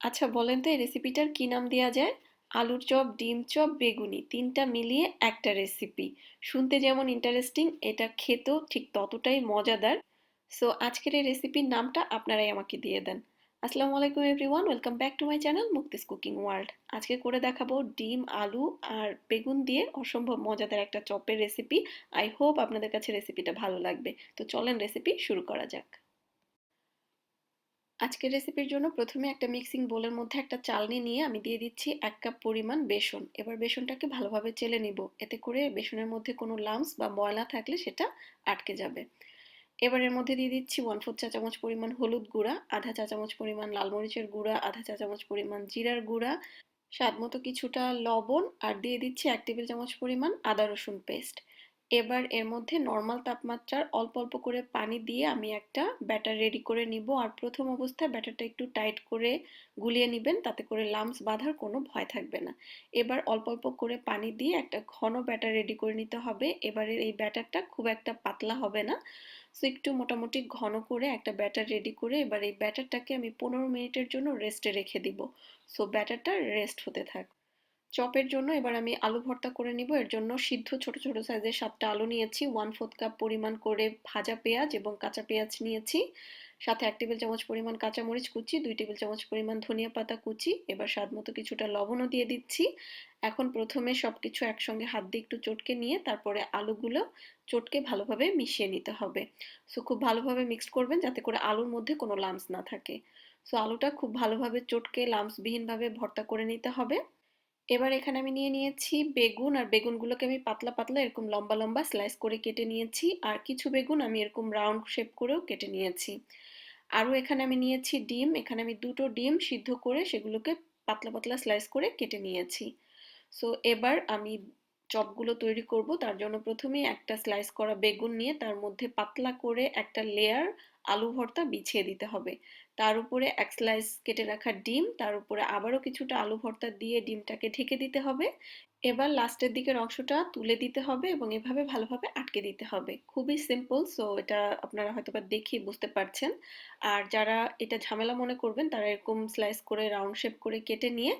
আচ্ছা বলেন তো এই রেসিপিটার কি নাম দেওয়া যায়? আলুর চপ, ডিম চপ, বেগুনি তিনটা মিলিয়ে একটা রেসিপি। শুনতে যেমন ইন্টারেস্টিং, এটা খেতেও ঠিক ততটাই মজাদার। সো আজকের এই রেসিপির নামটা আপনারাই আমাকে দিয়ে দেন। আসসালামু আলাইকুম everyone, welcome back to my channel Mukti's cooking world. আজকে করে দেখাবো ডিম, আলু আর বেগুন দিয়ে অসম্ভব মজাদার একটা চপের রেসিপি। আই হোপ আপনাদের কাছে রেসিপিটা ভালো লাগবে। তো চলেন রেসিপি শুরু করা যাক। আজকের রেসিপির জন্য প্রথমে একটা মিক্সিং বোলের মধ্যে একটা চালনি নিয়ে আমি দিয়ে দিচ্ছি 1 কাপ পরিমাণ বেসন। এবার বেসনটাকে ভালোভাবে চেলে নিব, এতে করে বেসনের মধ্যে কোনো লাম্পস বা ময়লা থাকলে সেটা আটকে যাবে। এবার এর মধ্যে দিয়ে দিচ্ছি 1/4 চা চামচ পরিমাণ হলুদ গুঁড়া, আধা চা চামচ পরিমাণ লাল মরিচের গুঁড়া, আধা চা চামচ পরিমাণ জিরার গুঁড়া, স্বাদ মতো কিছুটা লবণ, আর দিয়ে দিচ্ছি 1 টেবিল চামচ পরিমাণ আদা রসুন পেস্ট। এবার এর মধ্যে নর্মাল তাপমাত্রার অল্প অল্প করে পানি দিয়ে আমি একটা ব্যাটার রেডি করে নিব। আর প্রথম অবস্থায় ব্যাটারটা একটু টাইট করে গুলিয়ে নিবেন, তাতে করে লাম্পস বাঁধার কোনো ভয় থাকবে না। এবার অল্প অল্প করে পানি দিয়ে একটা ঘন ব্যাটার রেডি করে নিতে হবে। এবারে এই ব্যাটারটা খুব একটা পাতলা হবে না, সো একটু মোটামুটি ঘন করে একটা ব্যাটার রেডি করে এবার এই ব্যাটারটাকে আমি 15 মিনিটের জন্য রেস্টে রেখে দিব। সো ব্যাটারটা রেস্ট হতে থাক। চপের জন্য এবার আমি আলু ভর্তা করে নিব। এর জন্য সিদ্ধ ছোট ছোট সাইজের 7টা আলু নিয়েছি, 1/4 কাপ পরিমাণ করে ভাজা পেঁয়াজ এবং কাঁচা পেঁয়াজ নিয়েছি, সাথে 1 টেবিল চামচ পরিমাণ কাঁচামরিচ কুচি, 2 টেবিল চামচ পরিমাণ ধনিয়া পাতা কুচি। এবার স্বাদ মতো কিছুটা লবণও দিয়ে দিচ্ছি। এখন প্রথমে সবকিছু একসঙ্গে হাত দিয়ে একটু চটকে নিয়ে তারপরে আলুগুলো চটকে ভালোভাবে মিশিয়ে নিতে হবে। সো খুব ভালোভাবে মিক্সড করবেন যাতে করে আলুর মধ্যে কোনো লাম্পস না থাকে। সো আলুটা খুব ভালোভাবে চটকে লাম্পসবিহীনভাবে ভর্তা করে নিতে হবে। এবার এখানে আমি নিয়ে নিয়েছি বেগুন, আর বেগুনগুলোকে আমি পাতলা পাতলা এরকম লম্বা লম্বা স্লাইস করে কেটে নিয়েছি, আর কিছু বেগুন আমি এরকম রাউন্ড শেপ করেও কেটে নিয়েছি। আরও এখানে আমি নিয়েছি ডিম, এখানে আমি দুটো ডিম সিদ্ধ করে সেগুলোকে পাতলা পাতলা স্লাইস করে কেটে নিয়েছি। সো এবার আমি চপগুলো তৈরি করব, তার জন্য প্রথমেই একটা স্লাইস করা বেগুন নিয়ে তার মধ্যে পাতলা করে একটা লেয়ার আলু ভর্তা বিছিয়ে দিতে হবে। তার উপরে এক স্লাইস কেটে রাখা ডিম, তার উপরে আবারও কিছুটা আলু ভর্তা দিয়ে ডিমটাকে ঢেকে দিতে হবে। এবার লাস্টের দিকের অংশটা তুলে দিতে হবে এবং এভাবে ভালোভাবে আটকে দিতে হবে। খুবই সিম্পল, সো এটা আপনারা হয়তোবা দেখেই বুঝতে পারছেন। আর যারা এটা ঝামেলা মনে করবেন তারা এরকম স্লাইস করে রাউন্ড শেপ করে কেটে নিয়ে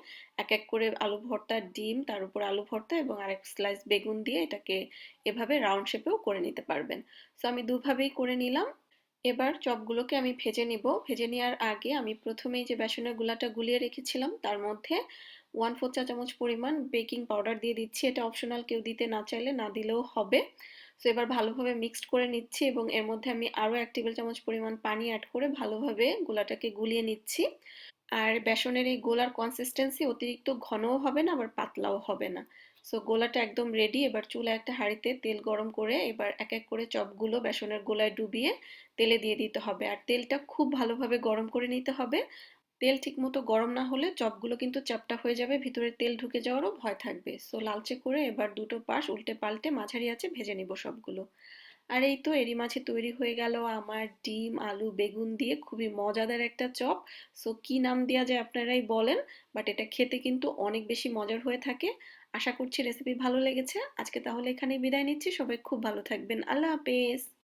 এক এক করে আলু ভর্তা, ডিম, তার উপর আলু ভর্তা এবং আরেক স্লাইস বেগুন দিয়ে এটাকে এভাবে রাউন্ড শেপেও করে নিতে পারবেন। সো আমি দুভাবেই করে নিলাম। এবার চপগুলোকে আমি ভেজে নিব। ভেজে নেওয়ার আগে আমি প্রথমেই যে বেসনের গুলাটা গুলিয়ে রেখেছিলাম তার মধ্যে 1/4 চা চামচ পরিমাণ বেকিং পাউডার দিয়ে দিচ্ছি। এটা অপশনাল, কেউ দিতে না চাইলে না দিলেও হবে। সো এবার ভালোভাবে মিক্সড করে নিচ্ছি এবং এর মধ্যে আমি আরও 1 টেবিল চামচ পরিমাণ পানি অ্যাড করে ভালোভাবে গোলাটাকে গুলিয়ে নিচ্ছি। আর বেসনের এই গোলার কনসিস্টেন্সি অতিরিক্ত ঘনও হবে না আবার পাতলাও হবে না। সো গোলাটা একদম রেডি। এবার চুলায় একটা হাঁড়িতে তেল গরম করে এবার এক এক করে চপগুলো বেসনের গোলায় ডুবিয়ে তেলে দিয়ে দিতে হবে, আর তেলটা খুব ভালোভাবে গরম করে নিতে হবে। তেল ঠিকমতো গরম না হলে চপগুলো কিন্তু চ্যাপ্টা হয়ে যাবে, ভিতরে তেল ঢুকে যাওয়ারও ভয় থাকবে। সো লালচে করে এবার দুটো পাশ উল্টে পাল্টে মাঝারি আঁচে ভেজে নিব সবগুলো। আর এই তো এরই মাঝে তৈরি হয়ে গেল আমার ডিম, আলু, বেগুন দিয়ে খুবই মজাদার একটা চপ। সো কি নাম দেওয়া যায় আপনারাই বলেন, বাট এটা খেতে কিন্তু অনেক বেশি মজার হয়ে থাকে। আশা করছি রেসিপি ভালো লেগেছে। আজকে তাহলে এখানেই বিদায় নিচ্ছি। সবাই খুব ভালো থাকবেন। আল্লাহ হাফেজ।